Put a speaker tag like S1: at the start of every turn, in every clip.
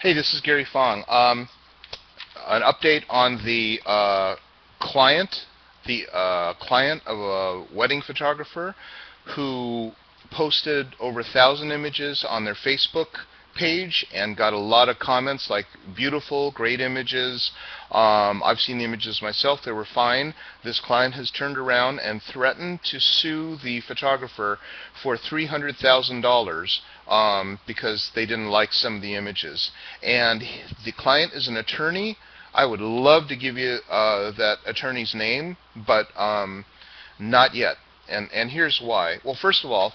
S1: Hey, this is Gary Fong. An update on the client, client of a wedding photographer who posted over 1,000 images on their Facebook page and got a lot of comments like beautiful, great images. I've seen the images myself. They were fine. This client has turned around and threatened to sue the photographer for $300,000 because they didn't like some of the images. And the client is an attorney. I would love to give you that attorney's name, but not yet. And here's why. Well, first of all,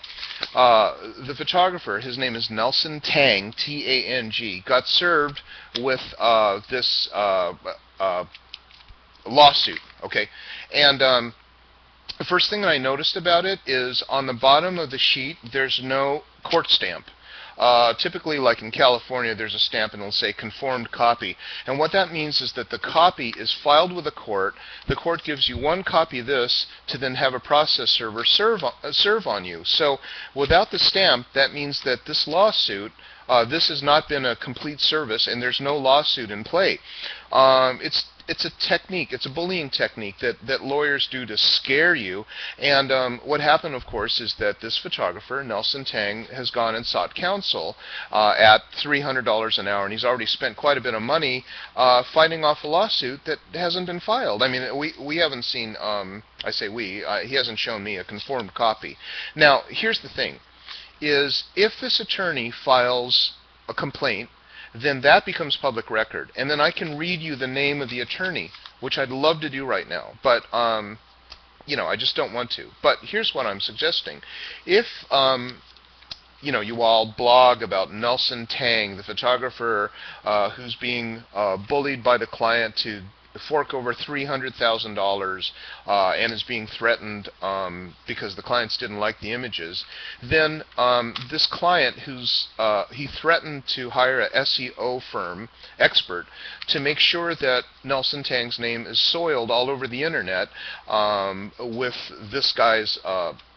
S1: the photographer, his name is Nelson Tang, T-A-N-G, got served with this lawsuit. Okay, and the first thing that I noticed about it is on the bottom of the sheet there's no court stamp. Typically, like in California, there's a stamp and it'll say conformed copy. And what that means is that the copy is filed with the court. The court gives you one copy of this to then have a process server serve on you. So without the stamp, that means that this lawsuit, this has not been a complete service and there's no lawsuit in play. It's a technique, it's a bullying technique that lawyers do to scare you. And what happened, of course, is that this photographer, Nelson Tang, has gone and sought counsel at $300 an hour, and he's already spent quite a bit of money fighting off a lawsuit that hasn't been filed. I mean, we haven't seen, I say we, he hasn't shown me a conformed copy. Now, here's the thing, is if this attorney files a complaint, then that becomes public record, and then I can read you the name of the attorney, which I'd love to do right now, but you know, I just don't want to. But here's what I'm suggesting: if you know, you all blog about Nelson Tang, the photographer who's being bullied by the client to fork over $300,000 and is being threatened because the clients didn't like the images, then this client he threatened to hire a SEO firm expert to make sure that Nelson Tang's name is soiled all over the internet with this guy's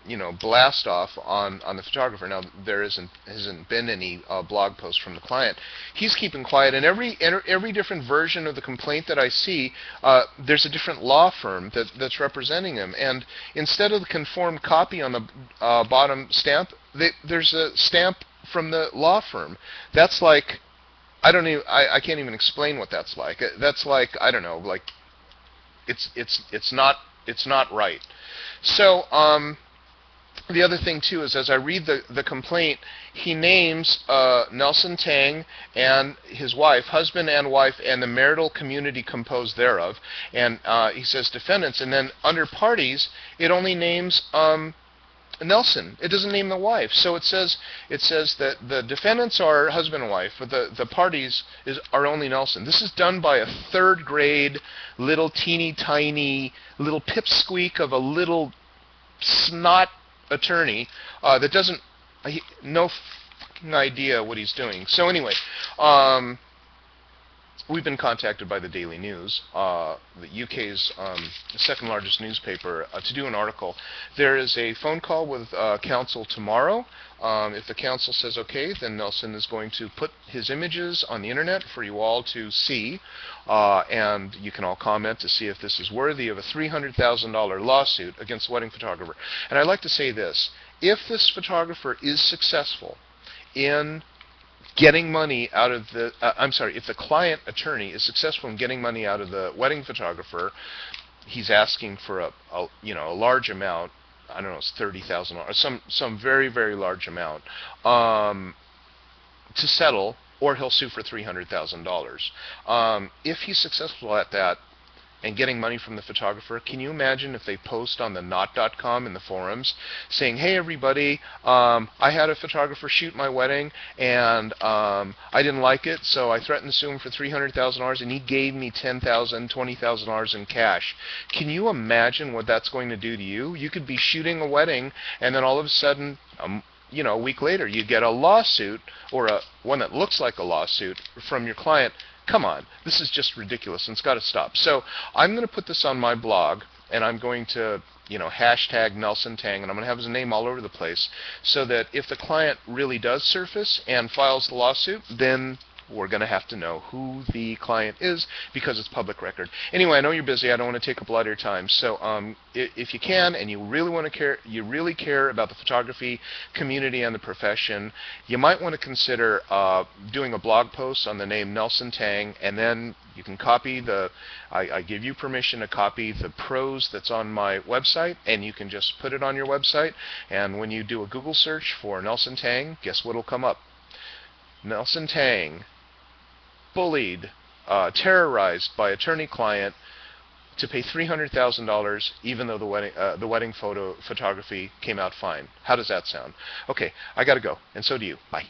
S1: you know, blast off on the photographer. Now, there hasn't been any blog post from the client. He's keeping quiet, and every different version of the complaint that I see, there's a different law firm that's representing him. And instead of the conformed copy on the bottom stamp, there's a stamp from the law firm. That's like, I can't even explain what that's like. That's like, I don't know, like it's not right. So the other thing, too, is as I read the complaint, he names Nelson Tang and his wife, husband and wife, and the marital community composed thereof. And he says defendants, and then under parties, it only names Nelson. It doesn't name the wife. So it says that the defendants are husband and wife, but the parties are only Nelson. This is done by a third-grade, little teeny tiny, little pipsqueak of a little snot attorney that doesn't no fucking idea what he's doing. So anyway, we've been contacted by the Daily News, the UK's second largest newspaper, to do an article. There is a phone call with counsel tomorrow. If the counsel says okay, then Nelson is going to put his images on the internet for you all to see, and you can all comment to see if this is worthy of a $300,000 lawsuit against the wedding photographer. And I'd like to say this: if this photographer is successful in getting money out of the, if the client attorney is successful in getting money out of the wedding photographer, he's asking for a large amount. I don't know, it's $30,000, some very, very large amount to settle, or he'll sue for $300,000. If he's successful at that and getting money from the photographer, can you imagine if they post on the knot.com in the forums saying, hey everybody, I had a photographer shoot my wedding and I didn't like it, so I threatened to sue him for $300,000 and he gave me $10,000, $20,000 in cash. Can you imagine what that's going to do to you? You could be shooting a wedding and then all of a sudden, you know, a week later you get a lawsuit, or one that looks like a lawsuit from your client. Come on, this is just ridiculous and it's got to stop. So I'm going to put this on my blog, and I'm going to, you know, hashtag Nelson Tang, and I'm going to have his name all over the place, so that if the client really does surface and files the lawsuit, then we're going to have to know who the client is because it's public record. Anyway, I know you're busy. I don't want to take up a lot of your time. So if you can, and you really want to care, you really care about the photography community and the profession, you might want to consider doing a blog post on the name Nelson Tang, and then you can copy I give you permission to copy the prose that's on my website, and you can just put it on your website, and when you do a Google search for Nelson Tang, guess what will come up? Nelson Tang, bullied, terrorized by attorney-client to pay $300,000 even though the wedding photography came out fine. How does that sound? Okay, I got to go, and so do you. Bye.